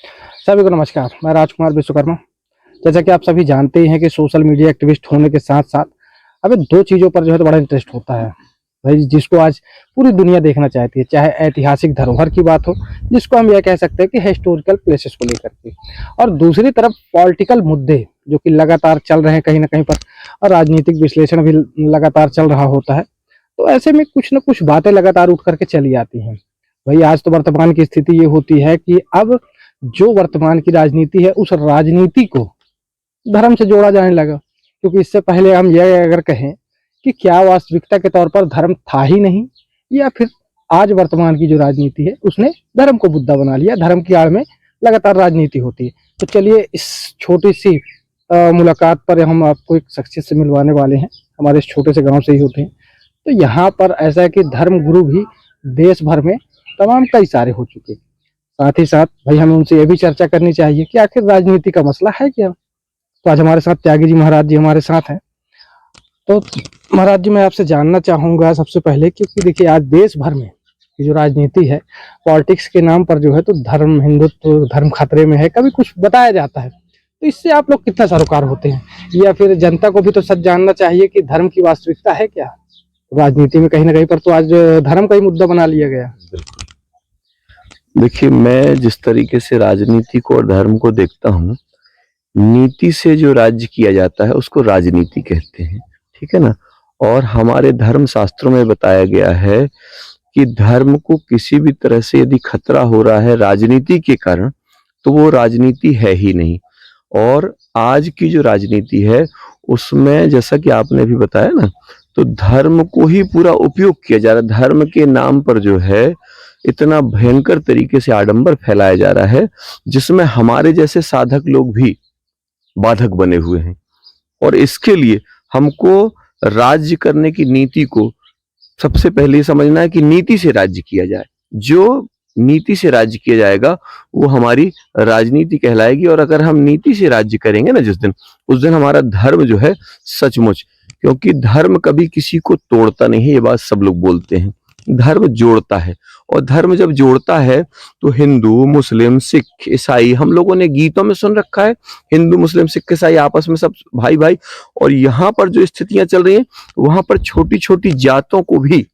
सभी को नमस्कार। मैं राजकुमार विश्वकर्मा। जैसा कि आप सभी जानते ही हैं कि सोशल मीडिया एक्टिविस्ट होने के साथ साथ हमें दो चीज़ों पर जो है तो बड़ा इंटरेस्ट होता है भाई, जिसको आज पूरी दुनिया देखना चाहती है। चाहे ऐतिहासिक धरोहर की बात हो, जिसको हम यह कह सकते हैं कि हिस्टोरिकल प्लेसेस को लेकर के, और दूसरी तरफ पॉलिटिकल मुद्दे जो कि लगातार चल रहे हैं कहीं ना कहीं पर, और राजनीतिक विश्लेषण भी लगातार चल रहा होता है। तो ऐसे में कुछ न कुछ बातें लगातार उठ करके चली आती हैं। भाई आज तो वर्तमान की स्थिति ये होती है कि अब जो वर्तमान की राजनीति है, उस राजनीति को धर्म से जोड़ा जाने लगा। क्योंकि इससे पहले हम यह अगर कहें कि क्या वास्तविकता के तौर पर धर्म था ही नहीं, या फिर आज वर्तमान की जो राजनीति है उसने धर्म को मुद्दा बना लिया, धर्म की आड़ में लगातार राजनीति होती है। तो चलिए इस छोटी सी मुलाकात पर हम आपको एक शख्सियत से मिलवाने वाले हैं। हमारे इस छोटे से गांव से ही होते हैं। तो यहाँ पर ऐसा है कि धर्म गुरु भी देश भर में तमाम कई सारे हो चुके हैं। साथ ही साथ भाई हमें उनसे ये भी चर्चा करनी चाहिए कि आखिर राजनीति का मसला है क्या। तो आज हमारे साथ त्यागी जी महाराज जी हमारे साथ हैं। तो महाराज जी, मैं आपसे जानना चाहूंगा सबसे पहले, क्योंकि देखिए आज देश भर में ये जो राजनीति है, पॉलिटिक्स के नाम पर जो है तो धर्म, हिंदुत्व, धर्म खतरे में है, कभी कुछ बताया जाता है। तो इससे आप लोग कितना सरोकार होते हैं, या फिर जनता को भी तो सच जानना चाहिए कि धर्म की वास्तविकता है क्या। राजनीति में कहीं ना कहीं पर तो आज धर्म का ही मुद्दा बना लिया गया। देखिए, मैं जिस तरीके से राजनीति को और धर्म को देखता हूँ, नीति से जो राज्य किया जाता है उसको राजनीति कहते हैं, ठीक है ना। और हमारे धर्म शास्त्रों में बताया गया है कि धर्म को किसी भी तरह से यदि खतरा हो रहा है राजनीति के कारण, तो वो राजनीति है ही नहीं। और आज की जो राजनीति है उसमें, जैसा कि आपने भी बताया ना, तो धर्म को ही पूरा उपयोग किया जा रहा है। धर्म के नाम पर जो है इतना भयंकर तरीके से आडंबर फैलाया जा रहा है, जिसमें हमारे जैसे साधक लोग भी बाधक बने हुए हैं। और इसके लिए हमको राज्य करने की नीति को सबसे पहले समझना है कि नीति से राज्य किया जाए। जो नीति से राज्य किया जाएगा वो हमारी राजनीति कहलाएगी। और अगर हम नीति से राज्य करेंगे ना जिस दिन, उस दिन हमारा धर्म जो है सचमुच, क्योंकि धर्म कभी किसी को तोड़ता नहीं है, ये बात सब लोग बोलते हैं, धर्म जोड़ता है। और धर्म जब जोड़ता है तो हिंदू, मुस्लिम, सिख, ईसाई, हम लोगों ने गीतों में सुन रखा है, हिंदू, मुस्लिम, सिख, ईसाई आपस में सब भाई भाई। और यहाँ पर जो स्थितियां चल रही हैं, वहां पर छोटी छोटी जातों को भी,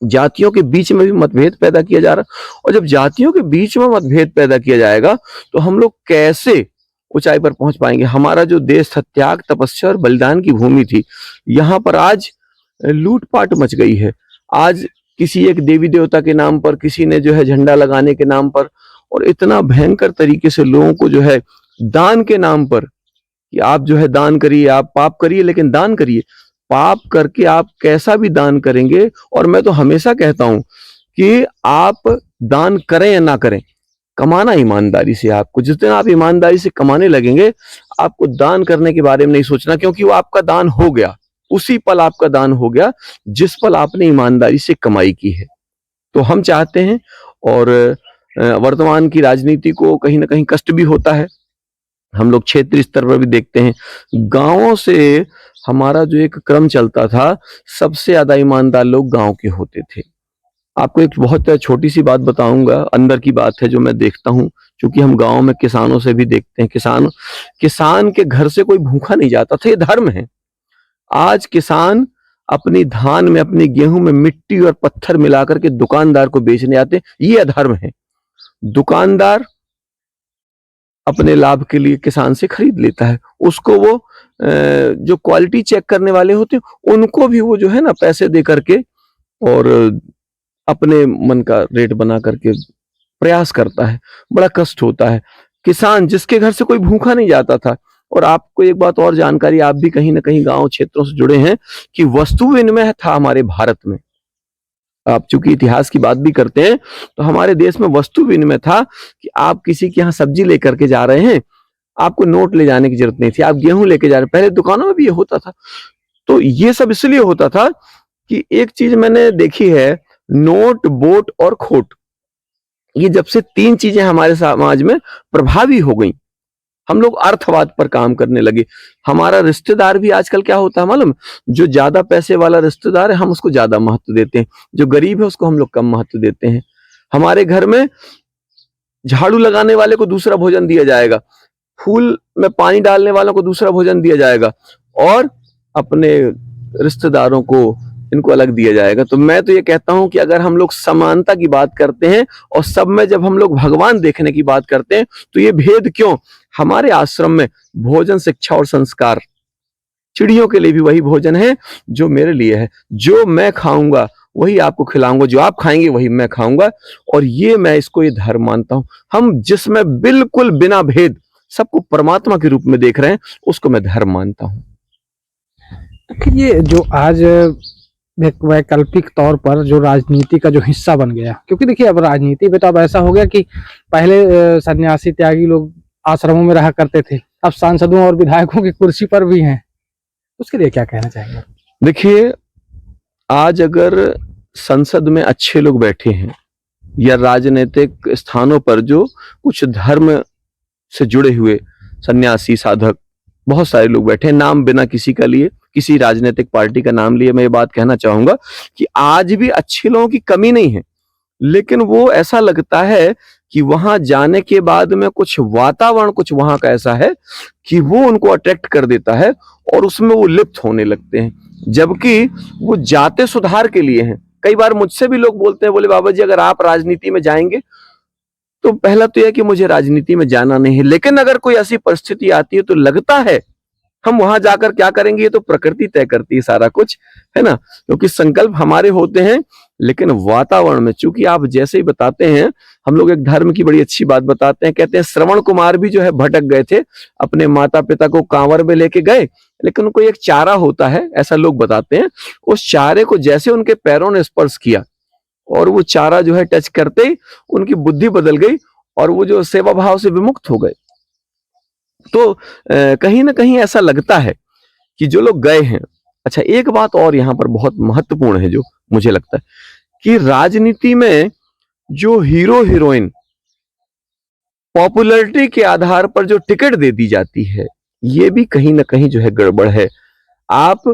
जातियों के बीच में भी मतभेद पैदा किया जा रहा है। और जब जातियों के बीच में मतभेद पैदा किया जाएगा तो हम लोग कैसे ऊंचाई पर पहुंच पाएंगे। हमारा जो देश था, त्याग, तपस्या और बलिदान की भूमि थी, यहाँ पर आज लूटपाट मच गई है। आज किसी एक देवी देवता के नाम पर, किसी ने जो है झंडा लगाने के नाम पर, और इतना भयंकर तरीके से लोगों को जो है दान के नाम पर, कि आप जो है दान करिए, आप पाप करिए लेकिन दान करिए। पाप करके आप कैसा भी दान करेंगे, और मैं तो हमेशा कहता हूं कि आप दान करें या ना करें, कमाना ईमानदारी से। आपको जिस दिन आप ईमानदारी से कमाने लगेंगे, आपको दान करने के बारे में नहीं सोचना, क्योंकि वो आपका दान हो गया, उसी पल आपका दान हो गया जिस पल आपने ईमानदारी से कमाई की है। तो हम चाहते हैं, और वर्तमान की राजनीति को कहीं ना कहीं कष्ट भी होता है। हम लोग क्षेत्रीय स्तर पर भी देखते हैं, गांवों से हमारा जो एक क्रम चलता था, सबसे ज्यादा ईमानदार लोग गांव के होते थे। आपको एक बहुत छोटी सी बात बताऊंगा, अंदर की बात है जो मैं देखता हूं, क्योंकि हम गांव में किसानों से भी देखते हैं। किसान के घर से कोई भूखा नहीं जाता था, ये धर्म है। आज किसान अपनी धान में, अपनी गेहूं में मिट्टी और पत्थर मिलाकर के दुकानदार को बेचने आते, ये अधर्म है। दुकानदार अपने लाभ के लिए किसान से खरीद लेता है, उसको वो जो क्वालिटी चेक करने वाले होते हैं उनको भी वो जो है ना पैसे दे करके, और अपने मन का रेट बना करके प्रयास करता है। बड़ा कष्ट होता है। किसान जिसके घर से कोई भूखा नहीं जाता था। और आपको एक बात और जानकारी, आप भी कहीं ना कहीं गांव क्षेत्रों से जुड़े हैं, कि वस्तु विनिमय था हमारे भारत में। आप चूंकि इतिहास की बात भी करते हैं, तो हमारे देश में वस्तु विनिमय था कि आप किसी के यहाँ सब्जी लेकर के जा रहे हैं, आपको नोट ले जाने की जरूरत नहीं थी। आप गेहूं लेके जा रहे हैं, पहले दुकानों में भी ये होता था। तो ये सब इसलिए होता था कि एक चीज मैंने देखी है, नोट, वोट और खोट, ये जब से तीन चीजें हमारे समाज में प्रभावी हो गई, हम लोग अर्थवाद पर काम करने लगे। हमारा रिश्तेदार भी आजकल क्या होता है मालूम, जो ज्यादा पैसे वाला रिश्तेदार है हम उसको ज्यादा महत्व देते हैं, जो गरीब है उसको हम लोग कम महत्व देते हैं। हमारे घर में झाड़ू लगाने वाले को दूसरा भोजन दिया जाएगा, फूल में पानी डालने वालों को दूसरा भोजन दिया जाएगा, और अपने रिश्तेदारों को इनको अलग दिया जाएगा। तो मैं तो ये कहता हूं कि अगर हम लोग समानता की बात करते हैं और सब में जब हम लोग भगवान देखने की बात करते हैं, तो ये भेद क्यों? हमारे आश्रम में भोजन, शिक्षा और संस्कार, चिड़ियों के लिए भी वही भोजन है जो मेरे लिए है। जो मैं खाऊंगा वही आपको खिलाऊंगा, जो आप खाएंगे वही मैं खाऊंगा, और ये धर्म मानता हूं। हम जिसमें बिल्कुल बिना भेद सबको परमात्मा के रूप में देख रहे हैं, उसको मैं धर्म मानता हूं। लेकिन ये जो आज एक वैकल्पिक तौर पर जो राजनीति का जो हिस्सा बन गया, क्योंकि देखिए अब राजनीति में तो अब ऐसा हो गया कि पहले सन्यासी त्यागी लोग आश्रमों में रहा करते थे, अब सांसदों और विधायकों की कुर्सी पर भी हैं, उसके लिए क्या कहना चाहेंगे? देखिए, आज अगर संसद में अच्छे लोग बैठे हैं या राजनीतिक स्थानों पर जो कुछ धर्म से जुड़े हुए सन्यासी, साधक, बहुत सारे लोग बैठे हैं, नाम बिना किसी का लिए, किसी राजनीतिक पार्टी का नाम लिए मैं ये बात कहना चाहूंगा कि आज भी अच्छे लोगों की कमी नहीं है, लेकिन वो ऐसा लगता है कि वहां जाने के बाद में कुछ वातावरण कुछ वहां का ऐसा है कि वो उनको अट्रैक्ट कर देता है और उसमें वो लिप्त होने लगते हैं, जबकि वो जाते सुधार के लिए हैं। कई बार मुझसे भी लोग बोलते हैं, बोले बाबा जी अगर आप राजनीति में जाएंगे तो पहला तो यह कि मुझे राजनीति में जाना नहीं है, लेकिन अगर कोई ऐसी परिस्थिति आती है तो लगता है हम वहां जाकर क्या करेंगे, ये तो प्रकृति तय करती है सारा कुछ, है ना, क्योंकि संकल्प हमारे होते हैं, लेकिन वातावरण में, चूंकि आप जैसे ही बताते हैं, हम लोग एक धर्म की बड़ी अच्छी बात बताते हैं, कहते हैं श्रवण कुमार भी जो है भटक गए थे, अपने माता पिता को कांवर में लेके गए, लेकिन उनको एक चारा होता है, ऐसा लोग बताते हैं, उस चारे को जैसे उनके पैरों ने स्पर्श किया और वो चारा जो है टच करते ही उनकी बुद्धि बदल गई और वो जो सेवा भाव से विमुक्त हो गए। तो कहीं ना कहीं ऐसा लगता है कि जो लोग गए हैं। अच्छा, एक बात और यहाँ पर बहुत महत्वपूर्ण है जो मुझे लगता है कि राजनीति में जो हीरो हीरोइन पॉपुलैरिटी के आधार पर जो टिकट दे दी जाती है, ये भी कहीं ना कहीं जो है गड़बड़ है। आप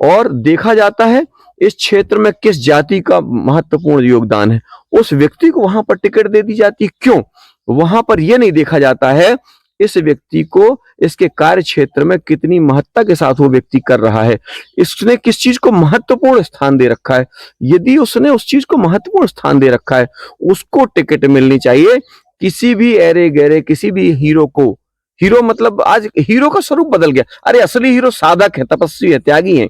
और देखा जाता है इस क्षेत्र में किस जाति का महत्वपूर्ण योगदान है, उस व्यक्ति को वहां पर टिकट दे दी जाती है। क्यों? वहां पर यह नहीं देखा जाता है इस व्यक्ति को इसके कार्य क्षेत्र में कितनी महत्ता के साथ वो व्यक्ति कर रहा है, इसने किस चीज को महत्वपूर्ण स्थान दे रखा है। यदि उसने उस चीज को महत्वपूर्ण स्थान दे रखा है, उसको टिकट मिलनी चाहिए। किसी भी ऐरे गहरे किसी भी हीरो को, हीरो मतलब आज हीरो का स्वरूप बदल गया। अरे असली हीरो साधक है, तपस्वी है, त्यागी है,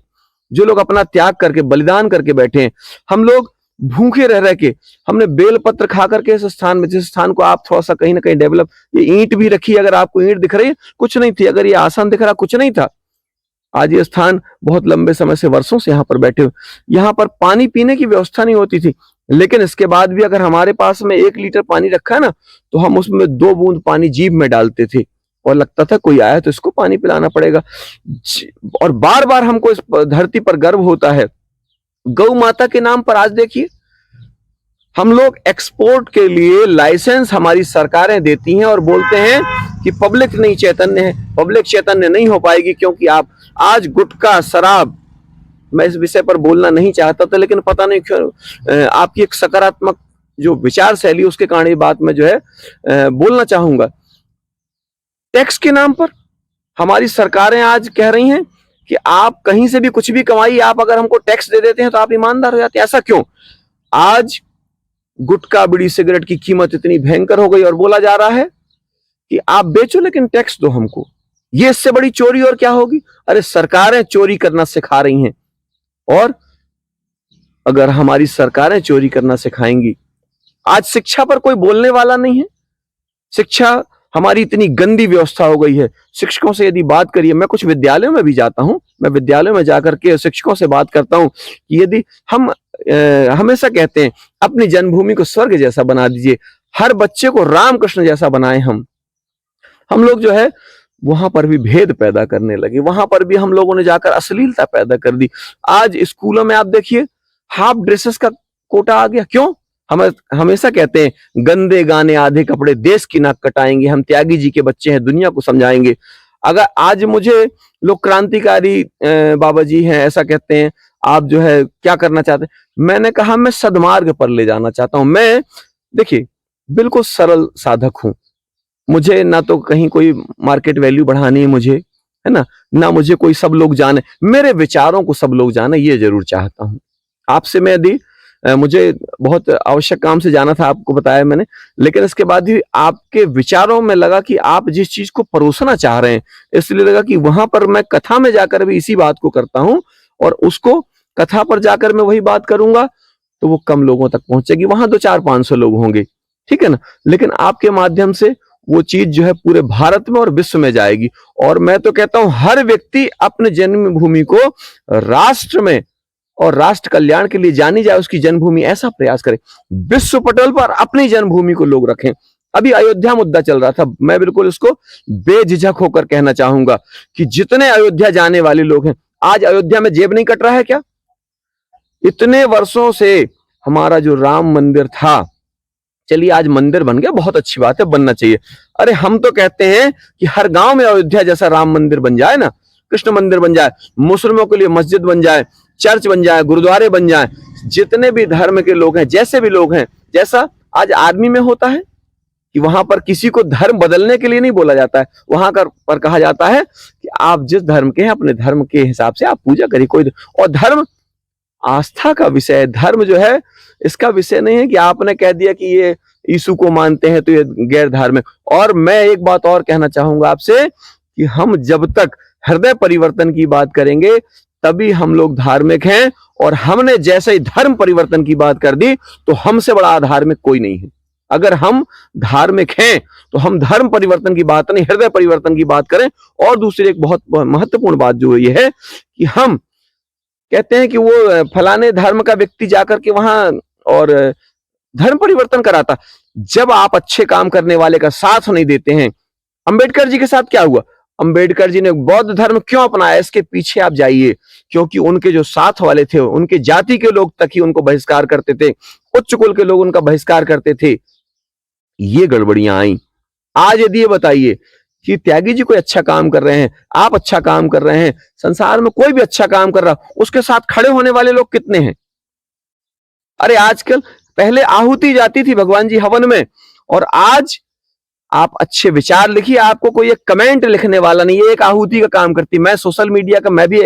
जो लोग अपना त्याग करके बलिदान करके बैठे हैं। हम लोग भूखे रह रह के हमने बेल पत्र खा करके इस स्थान में, जिस स्थान को आप थोड़ा सा कहीं ना कहीं डेवलप, ये ईंट भी रखी, अगर आपको ईंट दिख रही है कुछ नहीं थी, अगर ये आसान दिख रहा कुछ नहीं था, आज ये स्थान बहुत लंबे समय से वर्षों से यहाँ पर बैठे हुए। यहाँ पर पानी पीने की व्यवस्था नहीं होती थी, लेकिन इसके बाद भी अगर हमारे पास में 1 लीटर पानी रखा है ना, तो हम उसमें 2 बूंद पानी जीभ में डालते थे और लगता था कोई आया तो इसको पानी पिलाना पड़ेगा। और बार बार हमको इस धरती पर गर्व होता है। गौ माता के नाम पर आज देखिए हम लोग एक्सपोर्ट के लिए लाइसेंस हमारी सरकारें देती हैं और बोलते हैं कि पब्लिक नहीं चैतन्य है। पब्लिक चैतन्य नहीं हो पाएगी क्योंकि आप आज गुटखा, शराब, मैं इस विषय पर बोलना नहीं चाहता था, लेकिन पता नहीं क्यों आपकी एक सकारात्मक जो विचार शैली उसके कारण ये बात मैं जो है बोलना चाहूंगा। टैक्स के नाम पर हमारी सरकारें आज कह रही हैं कि आप कहीं से भी कुछ भी कमाई, आप अगर हमको टैक्स दे देते हैं तो आप ईमानदार हो जाते हैं। ऐसा क्यों? आज गुटखा, बीड़ी, सिगरेट की कीमत इतनी भयंकर हो गई और बोला जा रहा है कि आप बेचो लेकिन टैक्स दो हमको। ये इससे बड़ी चोरी और क्या होगी? अरे सरकारें चोरी करना सिखा रही हैं, और अगर हमारी सरकारें चोरी करना सिखाएंगी, आज शिक्षा पर कोई बोलने वाला नहीं है। शिक्षा हमारी इतनी गंदी व्यवस्था हो गई है। शिक्षकों से यदि बात करिए, मैं कुछ विद्यालयों में भी जाता हूं, मैं विद्यालयों में जाकर के शिक्षकों से बात करता हूं कि यदि हम हमेशा कहते हैं अपनी जन्मभूमि को स्वर्ग जैसा बना दीजिए, हर बच्चे को रामकृष्ण जैसा बनाए। हम लोग जो है वहां पर भी भेद पैदा करने लगे, वहां पर भी हम लोगों ने जाकर अश्लीलता पैदा कर दी। आज स्कूलों में आप देखिए हाफ ड्रेसेस का कोटा आ गया। क्यों? हम हमेशा कहते हैं गंदे गाने आधे कपड़े देश की नाक कटाएंगे, हम त्यागी जी के बच्चे हैं, दुनिया को समझाएंगे। अगर आज मुझे लोग क्रांतिकारी बाबा जी हैं ऐसा कहते हैं, आप जो है क्या करना चाहते हैं, मैंने कहा मैं सदमार्ग पर ले जाना चाहता हूं। मैं देखिए बिल्कुल सरल साधक हूं। मुझे ना तो कहीं कोई मार्केट वैल्यू बढ़ानी है मुझे, है ना मुझे कोई सब लोग जाने, मेरे विचारों को सब लोग जाने, ये जरूर चाहता हूं। आपसे मैं यदि मुझे बहुत आवश्यक काम से जाना था, आपको बताया मैंने, लेकिन इसके बाद भी आपके विचारों में लगा कि आप जिस चीज को परोसना चाह रहे हैं, इसलिए लगा कि वहां पर मैं कथा में जाकर भी इसी बात को करता हूं, और उसको कथा पर जाकर मैं वही बात करूंगा तो वो कम लोगों तक पहुंचेगी, वहां 200-400-500 लोग होंगे, ठीक है ना। लेकिन आपके माध्यम से वो चीज जो है पूरे भारत में और विश्व में जाएगी। और मैं तो कहता हूं हर व्यक्ति अपने जन्मभूमि को राष्ट्र में और राष्ट्र कल्याण के लिए जानी जाए, उसकी जन्मभूमि, ऐसा प्रयास करें। विश्व पटल पर अपनी जन्मभूमि को लोग रखें। अभी अयोध्या मुद्दा चल रहा था, मैं बिल्कुल इसको बेझिझक होकर कहना चाहूंगा कि जितने अयोध्या जाने वाले लोग हैं, आज अयोध्या में जेब नहीं कट रहा है क्या? इतने वर्षों से हमारा जो राम मंदिर था, चलिए आज मंदिर बन गया, बहुत अच्छी बात है, बनना चाहिए। अरे हम तो कहते हैं कि हर गांव में अयोध्या जैसा राम मंदिर बन जाए ना, कृष्ण मंदिर बन जाए, मुस्लिमों के लिए मस्जिद बन जाए, चर्च बन जाए, गुरुद्वारे बन जाए, जितने भी धर्म के लोग हैं, जैसे भी लोग हैं, जैसा आज आर्मी में होता है कि वहां पर किसी को धर्म बदलने के लिए नहीं बोला जाता है, वहां पर कहा जाता है कि आप जिस धर्म के हैं अपने धर्म के हिसाब से आप पूजा करिए। कोई और धर्म आस्था का विषय है, धर्म जो है इसका विषय नहीं है कि आपने कह दिया कि ये यीशु को मानते हैं तो ये गैर धार्मिक। और मैं एक बात और कहना चाहूंगा आपसे कि हम जब तक हृदय परिवर्तन की बात करेंगे तभी हम लोग धार्मिक हैं, और हमने जैसे ही धर्म परिवर्तन की बात कर दी तो हमसे बड़ा अधार्मिक कोई नहीं है। अगर हम धार्मिक हैं तो हम धर्म परिवर्तन की बात नहीं, हृदय परिवर्तन की बात करें। और दूसरी एक बहुत महत्वपूर्ण बात जो ये है कि हम कहते हैं कि वो फलाने धर्म का व्यक्ति जाकर के वहां और धर्म परिवर्तन कराता। जब आप अच्छे काम करने वाले का साथ नहीं देते हैं, अंबेडकर जी के साथ क्या हुआ? अंबेडकर जी ने बौद्ध धर्म क्यों अपनाया? इसके पीछे आप जाइए, क्योंकि उनके जो साथ वाले थे, उनके जाति के लोग तक ही उनको बहिष्कार करते थे, उच्च कुल के लोग उनका बहिष्कार करते थे। ये गड़बड़ियां आई। आज यदि ये बताइए कि त्यागी जी कोई अच्छा काम कर रहे हैं, आप अच्छा काम कर रहे हैं, संसार में कोई भी अच्छा काम कर रहा, उसके साथ खड़े होने वाले लोग कितने हैं? अरे आजकल, पहले आहुति जाती थी भगवान जी हवन में, और आज आप अच्छे विचार लिखिए, आपको कोई एक कमेंट लिखने वाला नहीं, ये एक आहुति का काम करती। मैं सोशल मीडिया का, मैं भी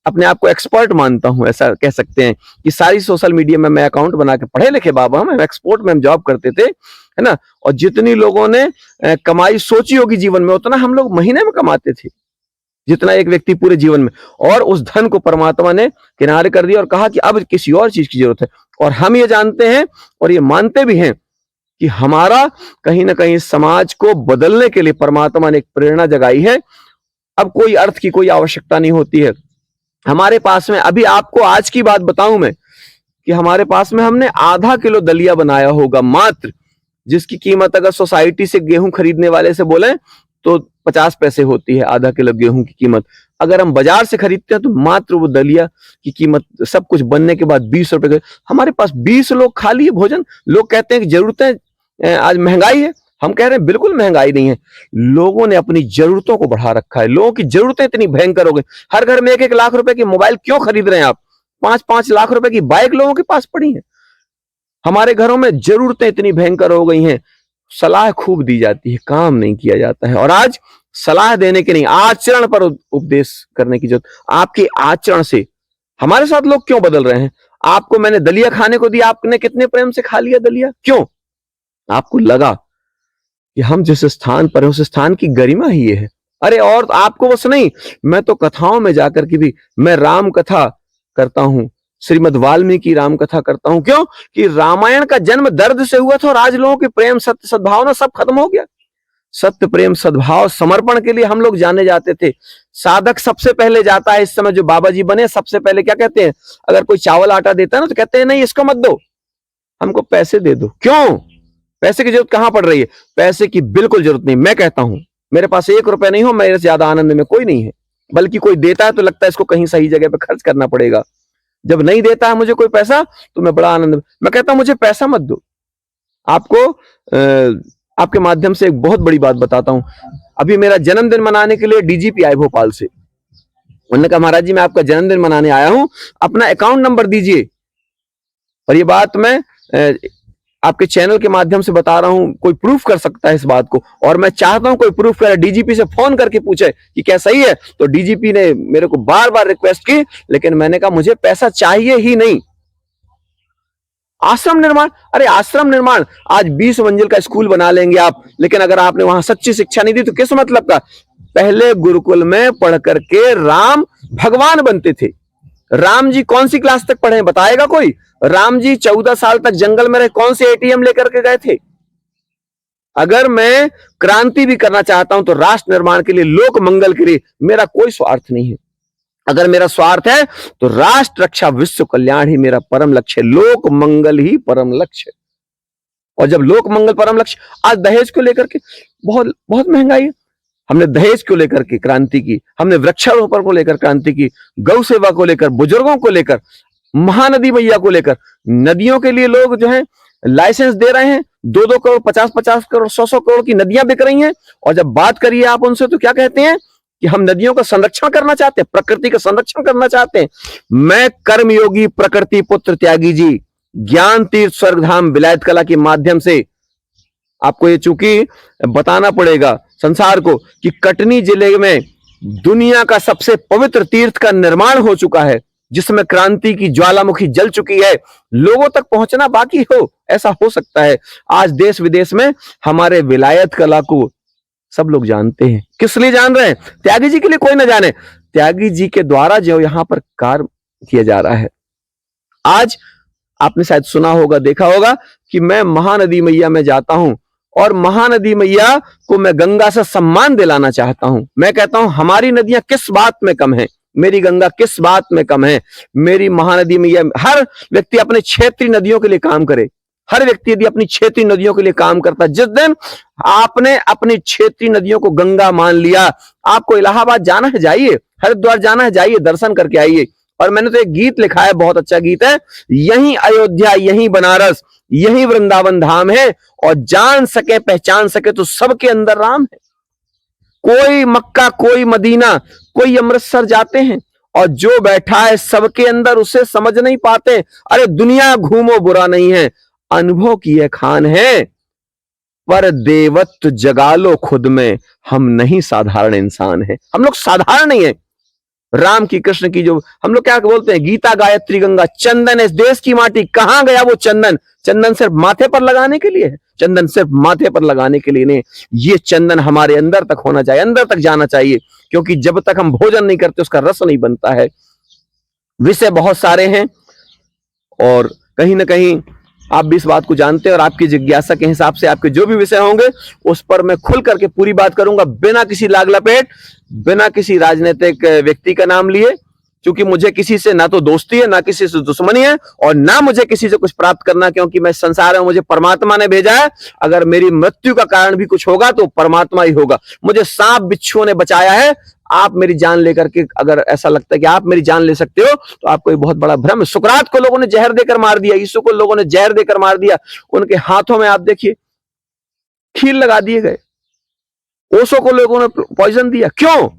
अपने आप को एक्सपर्ट मानता हूं, ऐसा कह सकते हैं कि सारी सोशल मीडिया में मैं अकाउंट बना के, पढ़े लिखे बाबा हम, एक्सपोर्ट में हम जॉब करते थे, है ना। और जितनी लोगों ने कमाई सोची होगी जीवन में, उतना हम लोग महीने में कमाते थे, जितना एक व्यक्ति पूरे जीवन में। और उस धन को परमात्मा ने किनारे कर दिया और कहा कि अब किसी और चीज की जरूरत है। और हम ये जानते हैं और ये मानते भी हैं कि हमारा कहीं ना कहीं समाज को बदलने के लिए परमात्मा ने एक प्रेरणा जगाई है। अब कोई अर्थ की कोई आवश्यकता नहीं होती है हमारे पास में। अभी आपको आज की बात बताऊं मैं कि हमारे पास में हमने आधा किलो दलिया बनाया होगा मात्र, जिसकी कीमत अगर सोसाइटी से गेहूं खरीदने वाले से बोले तो 50 पैसे होती है आधा किलो गेहूं की कीमत। अगर हम बाजार से खरीदते हैं तो मात्र वो दलिया की कीमत सब कुछ बनने के बाद 20 रुपए। हमारे पास 20 लोग खा लिए भोजन। लोग कहते हैं कि जरूरतें, आज महंगाई है। हम कह रहे हैं बिल्कुल महंगाई नहीं है, लोगों ने अपनी जरूरतों को बढ़ा रखा है। लोगों की जरूरतें इतनी भयंकर हो गई, हर घर में 1-1 लाख रुपए की मोबाइल क्यों खरीद रहे हैं आप? 5-5 लाख रुपए की बाइक लोगों के पास पड़ी है। हमारे घरों में जरूरतें इतनी भयंकर हो गई हैं, सलाह खूब दी जाती है, काम नहीं किया जाता है। और आज सलाह देने के नहीं, आचरण पर उपदेश करने की जरूरत। आपके आचरण से हमारे साथ लोग क्यों बदल रहे हैं? आपको मैंने दलिया खाने को दिया, आपने कितने प्रेम से खा लिया दलिया? क्यों? आपको लगा कि हम जिस स्थान पर हैं उस स्थान की गरिमा ही ये है। अरे और आपको बस नहीं, मैं तो कथाओं में जाकर के भी मैं राम कथा करता हूं, श्रीमद् वाल्मीकि राम कथा करता हूं। क्यों? कि रामायण का जन्म दर्द से हुआ था और आज लोगों के प्रेम, सत्य, सद्भावना सब खत्म हो गया। सत्य, प्रेम, सद्भाव, समर्पण के लिए हम लोग जाने जाते थे। साधक सबसे पहले जाता है, इस समय जो बाबा जी बने सबसे पहले क्या कहते हैं? अगर कोई चावल आटा देता है ना तो कहते हैं नहीं इसको मत दो, हमको पैसे दे दो। क्यों? पैसे की जरूरत कहां पड़ रही है? पैसे की बिल्कुल जरूरत नहीं। मैं कहता हूं मेरे पास 1 रुपया नहीं हो, मेरे से ज्यादा आनंद में कोई नहीं है। बल्कि कोई देता है तो लगता है इसको कहीं सही जगह पे खर्च करना पड़ेगा। जब नहीं देता है मुझे कोई पैसा तो मैं बड़ा आनंद, मैं कहता हूं मुझे पैसा मत दो। आपको आपके माध्यम से एक बहुत बड़ी बात बताता हूं। अभी मेरा जन्मदिन मनाने के लिए डीजीपी आए भोपाल से। उन्होंने कहा महाराज जी मैं आपका जन्मदिन मनाने आया हूं, अपना अकाउंट नंबर दीजिए। और ये बात मैं आपके चैनल के माध्यम से बता रहा हूं, कोई प्रूफ कर सकता है इस बात को, और मैं चाहता हूं कोई प्रूफ करे, डीजीपी से फोन करके पूछे कि क्या सही है। तो डीजीपी ने मेरे को बार बार रिक्वेस्ट की, लेकिन मैंने कहा मुझे पैसा चाहिए ही नहीं। आश्रम निर्माण, अरे आश्रम निर्माण, आज 20 मंजिल का स्कूल बना लेंगे आप, लेकिन अगर आपने वहां सच्ची शिक्षा नहीं दी तो किस मतलब का। पहले गुरुकुल में पढ़ करके राम भगवान बनते थे। राम जी कौन सी क्लास तक पढ़े बताएगा कोई? राम जी 14 साल तक जंगल में रहे, कौन से एटीएम लेकर के गए थे? अगर मैं क्रांति भी करना चाहता हूं तो राष्ट्र निर्माण के लिए, लोक मंगल के लिए, मेरा कोई स्वार्थ नहीं है। अगर मेरा स्वार्थ है तो राष्ट्र रक्षा विश्व कल्याण ही मेरा परम लक्ष्य है, लोक मंगल ही परम लक्ष्य है। और जब लोक मंगल परम लक्ष्य, आज दहेज को लेकर के बहुत बहुत महंगाई है, हमने दहेज को लेकर के क्रांति की, हमने वृक्षारोपण को लेकर क्रांति की, गौ सेवा को लेकर, बुजुर्गों को लेकर, महानदी मैया को लेकर, नदियों के लिए लोग जो है लाइसेंस दे रहे हैं, 2-2 करोड़, 50-50 करोड़, 100-100 करोड़ की नदियां बिक रही हैं। और जब बात करिए आप उनसे तो क्या कहते हैं कि हम नदियों का संरक्षण करना चाहते हैं, प्रकृति का संरक्षण करना चाहते हैं। मैं कर्मयोगी प्रकृति पुत्र त्यागी जी, ज्ञान तीर्थ स्वर्गधाम विलायत कला के माध्यम से आपको ये चूंकि बताना पड़ेगा संसार को कि कटनी जिले में दुनिया का सबसे पवित्र तीर्थ का निर्माण हो चुका है, जिसमें क्रांति की ज्वालामुखी जल चुकी है। लोगों तक पहुंचना बाकी हो, ऐसा हो सकता है। आज देश विदेश में हमारे विलायत कला को सब लोग जानते हैं। किस लिए जान रहे हैं? त्यागी जी के लिए कोई ना जाने, त्यागी जी के द्वारा जो यहां पर कार्य किया जा रहा है। आज आपने शायद सुना होगा, देखा होगा कि मैं महानदी मैया में जाता हूं और महानदी मैया को मैं गंगा से सम्मान दिलाना चाहता हूं। मैं कहता हूं हमारी नदियां किस बात में कम है, मेरी गंगा किस बात में कम है, मेरी महानदी मैया। हर व्यक्ति अपने क्षेत्रीय नदियों के लिए काम करे, हर व्यक्ति यदि अपनी क्षेत्रीय नदियों के लिए काम करता, जिस दिन आपने अपनी क्षेत्रीय नदियों को गंगा मान लिया, आपको इलाहाबाद जाना है जाइए, हरिद्वार जाना है जाइए, दर्शन करके आइए। और मैंने तो एक गीत लिखा है, बहुत अच्छा गीत है, यही अयोध्या, यही बनारस, यही वृंदावन धाम है, और जान सके पहचान सके तो सबके अंदर राम है। कोई मक्का, कोई मदीना, कोई अमृतसर जाते हैं और जो बैठा है सबके अंदर उसे समझ नहीं पाते। अरे दुनिया घूमो बुरा नहीं है, अनुभव की यह खान है, पर देवत्व जगा लो खुद में, हम नहीं साधारण इंसान है। हम लोग साधारण नहीं है। राम की, कृष्ण की, जो हम लोग क्या बोलते हैं, गीता, गायत्री, गंगा, चंदन इस देश की माटी, कहां गया वो चंदन? चंदन सिर्फ माथे पर लगाने के लिए है, चंदन सिर्फ माथे पर लगाने के लिए नहीं, ये चंदन हमारे अंदर तक होना चाहिए, अंदर तक जाना चाहिए, क्योंकि जब तक हम भोजन नहीं करते उसका रस नहीं बनता है। विषय बहुत सारे हैं और कहीं ना कहीं आप भी इस बात को जानते हैं, और आपकी जिज्ञासा के हिसाब से आपके जो भी विषय होंगे उस पर मैं खुल करके पूरी बात करूंगा, बिना किसी लाग लपेट, बिना किसी राजनीतिक व्यक्ति का नाम लिए, क्योंकि मुझे किसी से ना तो दोस्ती है, ना किसी से दुश्मनी है, और ना मुझे किसी से कुछ प्राप्त करना, क्योंकि मैं संसार में, मुझे परमात्मा ने भेजा है। अगर मेरी मृत्यु का कारण भी कुछ होगा तो परमात्मा ही होगा। मुझे सांप बिच्छुओं ने बचाया है, आप मेरी जान लेकर के, अगर ऐसा लगता है कि आप मेरी जान ले सकते हो तो आपको बहुत बड़ा भ्रम है। सुकरात को लोगों ने जहर देकर मार दिया, यीशु को लोगों ने जहर देकर मार दिया, उनके हाथों में आप देखिए खील लगा दिए गए, ओशो को लोगों ने पॉइजन दिया। क्यों?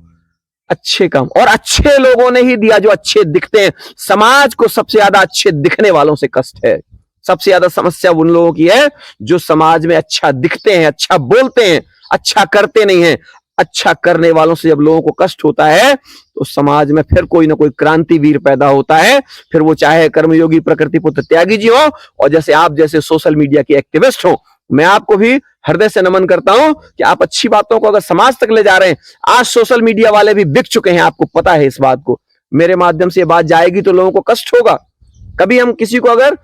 अच्छे काम, और अच्छे लोगों ने ही दिया जो अच्छे दिखते हैं। समाज को सबसे ज्यादा अच्छे दिखने वालों से कष्ट है, सबसे ज्यादा समस्या उन लोगों की है जो समाज में अच्छा दिखते हैं, अच्छा बोलते हैं, अच्छा करते नहीं है। अच्छा करने वालों से जब लोगों को कष्ट होता है तो समाज में फिर कोई ना कोई क्रांतिवीर पैदा होता है, फिर वो चाहे कर्मयोगी प्रकृति पुत्र त्यागी जी हो, और जैसे आप जैसे सोशल मीडिया के एक्टिविस्ट हो। मैं आपको भी हृदय से नमन करता हूं कि आप अच्छी बातों को अगर समाज तक ले जा रहे हैं। आज सोशल मीडिया वाले भी बिक चुके हैं, आपको पता है इस बात को। मेरे माध्यम से ये बात जाएगी तो लोगों को कष्ट होगा। कभी हम किसी को अगर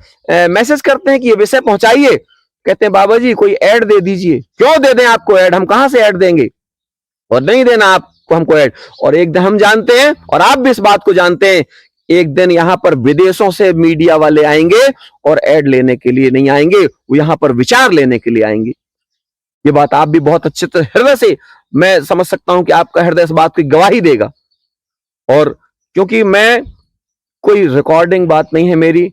मैसेज करते हैं कि ये विषय पहुंचाइए, कहते हैं बाबा जी कोई ऐड दे दीजिए। क्यों दे दें आपको ऐड? हम कहां से ऐड देंगे? और नहीं देना आपको हमको ऐड। और एक दिन हम जानते हैं, और आप भी इस बात को जानते हैं, एक दिन यहां पर विदेशों से मीडिया वाले आएंगे और ऐड लेने के लिए नहीं आएंगे, वो यहां पर विचार लेने के लिए आएंगे। ये बात आप भी बहुत अच्छे हृदय से, मैं समझ सकता हूं कि आपका हृदय इस बात की गवाही देगा। और क्योंकि मैं कोई रिकॉर्डिंग बात नहीं है मेरी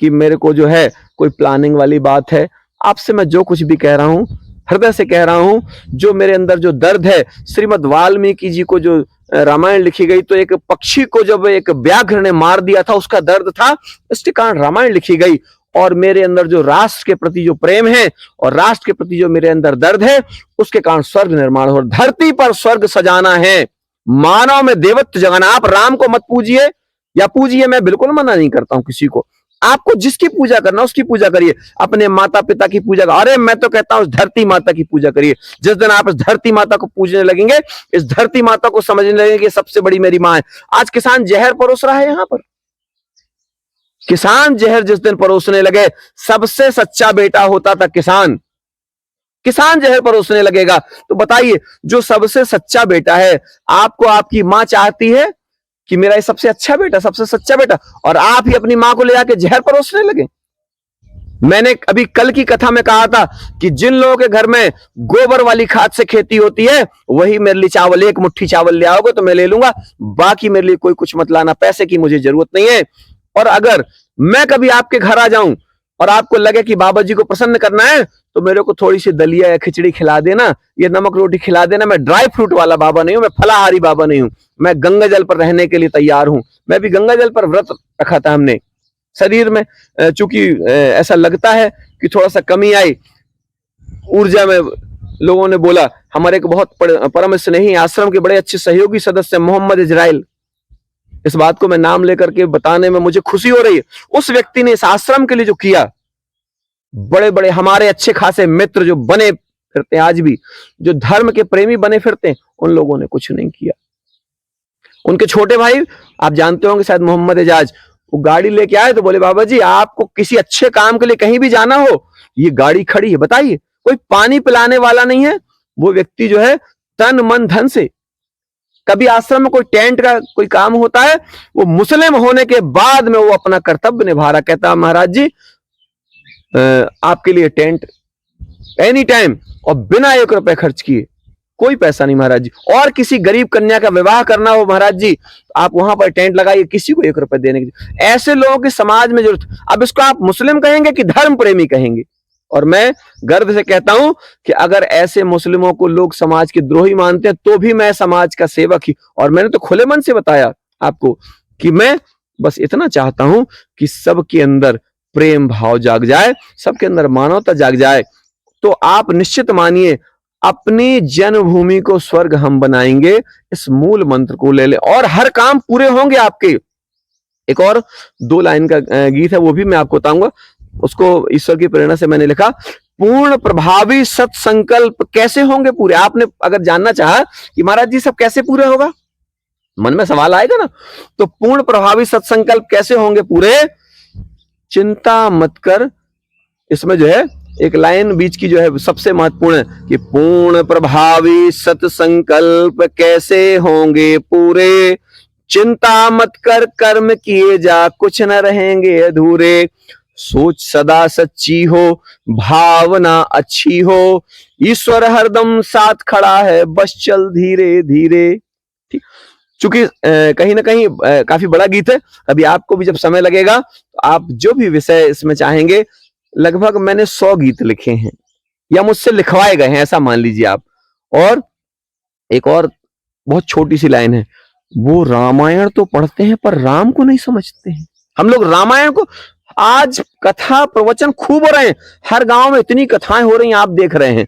कि मेरे को जो है कोई प्लानिंग वाली बात है, आपसे मैं जो कुछ भी कह रहा हूं हृदय से कह रहा हूं। जो मेरे अंदर जो दर्द है, श्रीमद् वाल्मीकि जी को जो रामायण लिखी गई, तो एक पक्षी को जब एक व्याघ्र ने मार दिया था उसका दर्द था, इसके कारण रामायण लिखी गई। और मेरे अंदर जो राष्ट्र के प्रति जो प्रेम है और राष्ट्र के प्रति जो मेरे अंदर दर्द है, उसके कारण स्वर्ग निर्माण हो। धरती पर स्वर्ग सजाना है, मानव में देवत्व जगाना। आप राम को मत पूजिए या पूजिए, मैं बिल्कुल मना नहीं करता हूं किसी को। आपको जिसकी पूजा करना उसकी पूजा करिए, अपने माता पिता की पूजा। अरे मैं तो कहता हूं धरती माता की पूजा करिए। जिस दिन आप इस धरती माता को पूजने लगेंगे, इस धरती माता को समझने लगेंगे कि सबसे बड़ी मेरी मां है। आज किसान जहर परोस रहा है यहां पर। किसान जहर जिस दिन परोसने लगे, सबसे सच्चा बेटा होता था किसान। किसान जहर परोसने लगेगा तो बताइए, जो सबसे सच्चा बेटा है, आपको आपकी मां चाहती है कि मेरा ये सबसे अच्छा बेटा, सबसे सच्चा बेटा, और आप ही अपनी मां को ले जाके जहर परोसने लगे। मैंने अभी कल की कथा में कहा था कि जिन लोगों के घर में गोबर वाली खाद से खेती होती है, वही मेरे लिए चावल, एक मुट्ठी चावल ले आओगे तो मैं ले लूंगा, बाकी मेरे लिए कोई कुछ मत लाना, पैसे की मुझे जरूरत नहीं है। और अगर मैं कभी आपके घर आ जाऊं और आपको लगे कि बाबा जी को प्रसन्न करना है, तो मेरे को थोड़ी सी दलिया या खिचड़ी खिला देना, ये नमक रोटी खिला देना। मैं ड्राई फ्रूट वाला बाबा नहीं हूं, मैं फलाहारी बाबा नहीं हूं। मैं गंगा जल पर रहने के लिए तैयार हूं। मैं भी गंगा जल पर व्रत रखा था हमने। शरीर में चूंकि ऐसा लगता है कि थोड़ा सा कमी आई ऊर्जा में, लोगों ने बोला, हमारे एक बहुत परम स्नेही आश्रम के बड़े अच्छे सहयोगी सदस्य मोहम्मद इजराइल, इस बात को मैं नाम लेकर के बताने में मुझे खुशी हो रही है। उस व्यक्ति ने इस आश्रम के लिए जो किया, बड़े बड़े हमारे अच्छे खासे मित्र जो बने फिरते हैं आज भी, जो धर्म के प्रेमी बने फिरते हैं, उन लोगों ने कुछ नहीं किया। उनके छोटे भाई, आप जानते होंगे शायद, मोहम्मद एजाज, वो गाड़ी लेके आए तो बोले, बाबा जी आपको किसी अच्छे काम के लिए कहीं भी जाना हो, ये गाड़ी खड़ी है, बताइए, कोई पानी पिलाने वाला नहीं है। वो व्यक्ति जो है तन मन धन से, कभी आश्रम में कोई टेंट का कोई काम होता है, वो मुस्लिम होने के बाद में वो अपना कर्तव्य निभा रहा। कहता महाराज जी आपके लिए टेंट एनी टाइम, और बिना 1 रुपए खर्च किए, कोई पैसा नहीं महाराज जी। और किसी गरीब कन्या का विवाह करना हो महाराज जी, आप वहां पर टेंट लगाइए, किसी को 1 रुपए देने की। ऐसे लोगों की समाज में जरूरत। अब इसको आप मुस्लिम कहेंगे कि धर्म प्रेमी कहेंगे? और मैं गर्व से कहता हूं कि अगर ऐसे मुस्लिमों को लोग समाज के द्रोही मानते हैं, तो भी मैं समाज का सेवक ही। और मैंने तो खुले मन से बताया आपको कि मैं बस इतना चाहता हूं कि सबके अंदर प्रेम भाव जाग जाए, सबके अंदर मानवता जाग जाए। तो आप निश्चित मानिए, अपनी जन्मभूमि को स्वर्ग हम बनाएंगे, इस मूल मंत्र को ले ले और हर काम पूरे होंगे आपके। एक और 2 लाइन का गीत है, वो भी मैं आपको बताऊंगा। उसको ईश्वर की प्रेरणा से मैंने लिखा। पूर्ण प्रभावी सत्संकल्प कैसे होंगे पूरे? आपने अगर जानना चाहा कि महाराज जी सब कैसे पूरे होगा, मन में सवाल आएगा ना, तो पूर्ण प्रभावी सत्संकल्प कैसे होंगे पूरे? चिंता मत कर, इसमें जो है एक लाइन बीच की जो है सबसे महत्वपूर्ण है कि पूर्ण प्रभावी सत्संकल्प कैसे होंगे पूरे, चिंता मत कर, कर्म किए जा, कुछ न रहेंगे अधूरे। सोच सदा सच्ची हो, भावना अच्छी हो, ईश्वर हरदम साथ खड़ा है, बस चल धीरे धीरे। ठीक, चूंकि कहीं ना कहीं काफी बड़ा गीत है, अभी आपको भी जब समय लगेगा तो आप जो भी विषय इसमें चाहेंगे, लगभग मैंने 100 गीत लिखे हैं या मुझसे लिखवाए गए हैं, ऐसा मान लीजिए आप। और एक और बहुत छोटी सी लाइन है, वो रामायण तो पढ़ते हैं पर राम को नहीं समझते हैं। हम लोग रामायण को, आज कथा प्रवचन खूब हो रहे हैं, हर गांव में इतनी कथाएं हो रही हैं, आप देख रहे हैं।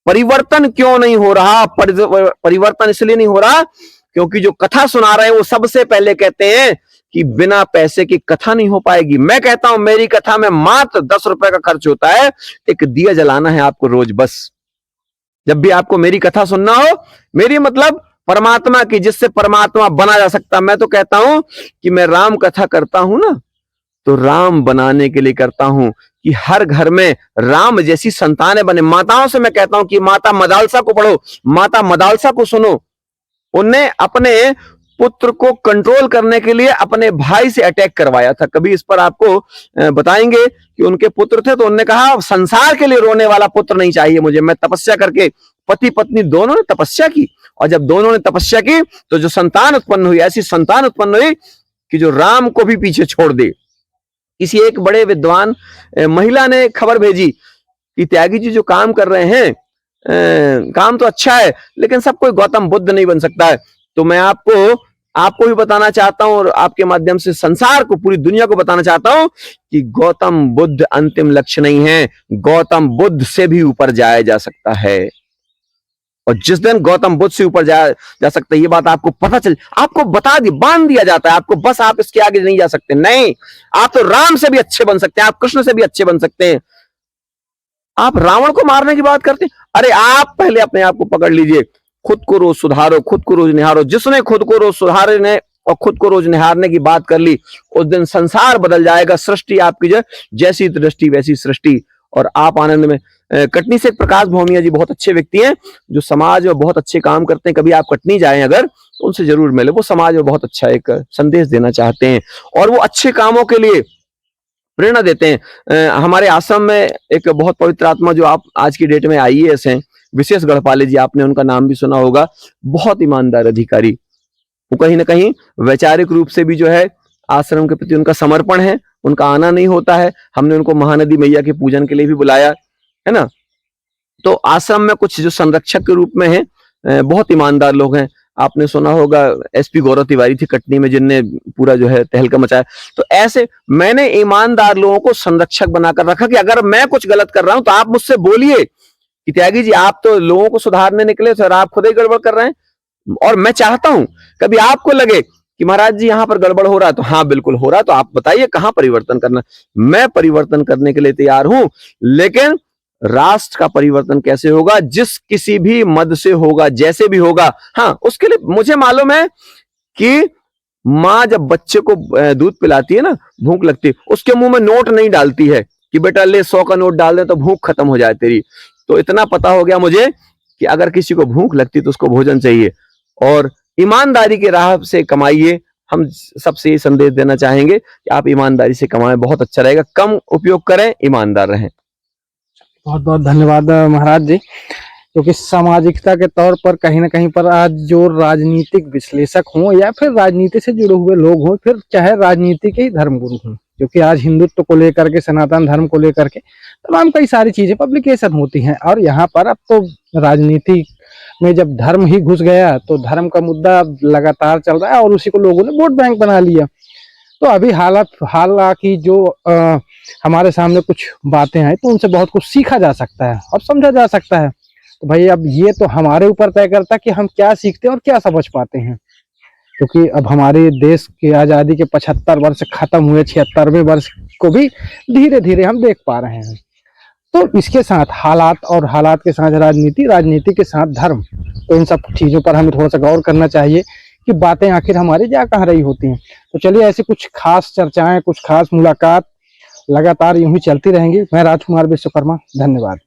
परिवर्तन क्यों नहीं हो रहा? परिवर्तन इसलिए नहीं हो रहा क्योंकि जो कथा सुना रहे हैं वो सबसे पहले कहते हैं कि बिना पैसे की कथा नहीं हो पाएगी। मैं कहता हूं मेरी कथा में मात्र 10 रुपए का खर्च होता है, एक दिया जलाना है आपको रोज। बस जब भी आपको मेरी कथा सुनना हो, मेरी मतलब परमात्मा की, जिससे परमात्मा बना जा सकता। मैं तो कहता हूं कि मैं राम कथा करता हूं ना, तो राम बनाने के लिए करता हूं कि हर घर में राम जैसी संतानें बने। माताओं से मैं कहता हूं कि माता मदालसा को पढ़ो, माता मदालसा को सुनो। उनने अपने पुत्र को कंट्रोल करने के लिए अपने भाई से अटैक करवाया था। कभी इस पर आपको बताएंगे कि उनके पुत्र थे, तो उन्होंने कहा संसार के लिए रोने वाला पुत्र नहीं चाहिए मुझे, मैं तपस्या करके, पति पत्नी दोनों ने तपस्या की, और जब दोनों ने तपस्या की तो जो संतान उत्पन्न हुई, ऐसी संतान उत्पन्न हुई कि जो राम को भी पीछे छोड़ दे। किसी एक बड़े विद्वान महिला ने खबर भेजी कि त्यागी जी जो काम कर रहे हैं, काम तो अच्छा है, लेकिन सब कोई गौतम बुद्ध नहीं बन सकता है। तो मैं आपको आपको भी बताना चाहता हूं और आपके माध्यम से संसार को, पूरी दुनिया को बताना चाहता हूं कि गौतम बुद्ध अंतिम लक्ष्य नहीं है, गौतम बुद्ध से भी ऊपर जाया जा सकता है। और जिस दिन गौतम बुद्ध से ऊपर जा सकता है, ये बात आपको पता चल, आपको बता दी, बांध दिया जाता है आपको, बस आप इसके आगे नहीं जा सकते। नहीं, आप तो राम से भी अच्छे बन सकते हैं, आप कृष्ण से भी अच्छे बन सकते हैं। आप रावण को मारने की बात करते हैं, अरे आप पहले अपने आप को पकड़ लीजिए, खुद को रोज सुधारो, खुद को रोज निहारो। जिसने खुद को रोज सुधारने और खुद को रोज निहारने की बात कर ली, उस दिन संसार बदल जाएगा। सृष्टि आपकी जैसी दृष्टि वैसी सृष्टि, और आप आनंद में। कटनी से प्रकाश भौमिया जी बहुत अच्छे व्यक्ति हैं, जो समाज में बहुत अच्छे काम करते हैं। कभी आप कटनी जाएं अगर, तो उनसे जरूर मिले। वो समाज में बहुत अच्छा एक संदेश देना चाहते हैं और वो अच्छे कामों के लिए प्रेरणा देते हैं। हमारे आश्रम में एक बहुत पवित्र आत्मा जो आप आज की डेट में IAS हैं, विशेष गढ़पाले जी, आपने उनका नाम भी सुना होगा। बहुत ईमानदार अधिकारी, वो कहीं ना कहीं वैचारिक रूप से भी जो है आश्रम के प्रति उनका समर्पण है, उनका आना नहीं होता है। हमने उनको महानदी मैया के पूजन के लिए भी बुलाया है ना। तो आश्रम में कुछ जो संरक्षक के रूप में है, बहुत ईमानदार लोग हैं। आपने सुना होगा SP गौरव तिवारी थी कटनी में, जिनने पूरा जो है तहलका मचाया। तो ऐसे मैंने ईमानदार लोगों को संरक्षक बनाकर रखा कि अगर मैं कुछ गलत कर रहा हूं तो आप मुझसे बोलिए कि त्यागी जी आप तो लोगों को सुधारने निकले थे और आप खुद ही गड़बड़ कर रहे हैं। और मैं चाहता हूं कभी आपको लगे कि महाराज जी यहां पर गड़बड़ हो रहा है, तो हाँ बिल्कुल हो रहा है, तो आप बताइए कहां परिवर्तन करना। मैं परिवर्तन करने के लिए तैयार हूं, लेकिन राष्ट्र का परिवर्तन कैसे होगा, जिस किसी भी मद से होगा, जैसे भी होगा। हाँ, उसके लिए मुझे मालूम है कि माँ जब बच्चे को दूध पिलाती है ना, भूख लगती है, उसके मुंह में नोट नहीं डालती है कि बेटा ले 100 का नोट डाल दे तो भूख खत्म हो जाए तेरी। तो इतना पता हो गया मुझे कि अगर किसी को भूख लगती तो उसको भोजन चाहिए, और ईमानदारी के राह से कमाइए। हम सबसे ये संदेश देना चाहेंगे कि आप ईमानदारी से कमाएं, बहुत अच्छा रहेगा। कम उपयोग करें, ईमानदार रहें। बहुत बहुत धन्यवाद महाराज जी, क्योंकि सामाजिकता के तौर पर कहीं ना कहीं पर आज जो राजनीतिक विश्लेषक हों या फिर राजनीति से जुड़े हुए लोग हों, फिर चाहे राजनीति के ही धर्मगुरु हों, क्योंकि आज हिंदुत्व को लेकर के, सनातन धर्म को लेकर के तमाम कई सारी चीजें पब्लिकेशन होती हैं। और यहाँ पर अब तो राजनीति में जब धर्म ही घुस गया तो धर्म का मुद्दा लगातार चल रहा है और उसी को लोगों ने वोट बैंक बना लिया। तो अभी हालांकि जो हमारे सामने कुछ बातें हैं तो उनसे बहुत कुछ सीखा जा सकता है और समझा जा सकता है। तो भाई अब ये तो हमारे ऊपर तय करता है कि हम क्या सीखते हैं और क्या समझ पाते हैं, क्योंकि अब हमारे देश की आज़ादी के 75 वर्ष खत्म हुए, 76वें वर्ष को भी धीरे धीरे हम देख पा रहे हैं। तो इसके साथ हालात और हालात के साथ राजनीति, राजनीति के साथ धर्म, तो इन सब चीज़ों पर हमें थोड़ा सा गौर करना चाहिए कि बातें आखिर हमारी जा कहाँ रही होती हैं। तो चलिए ऐसी कुछ खास चर्चाएं, कुछ खास मुलाकात लगातार यूं ही चलती रहेंगी। मैं राजकुमार विश्वकर्मा, धन्यवाद।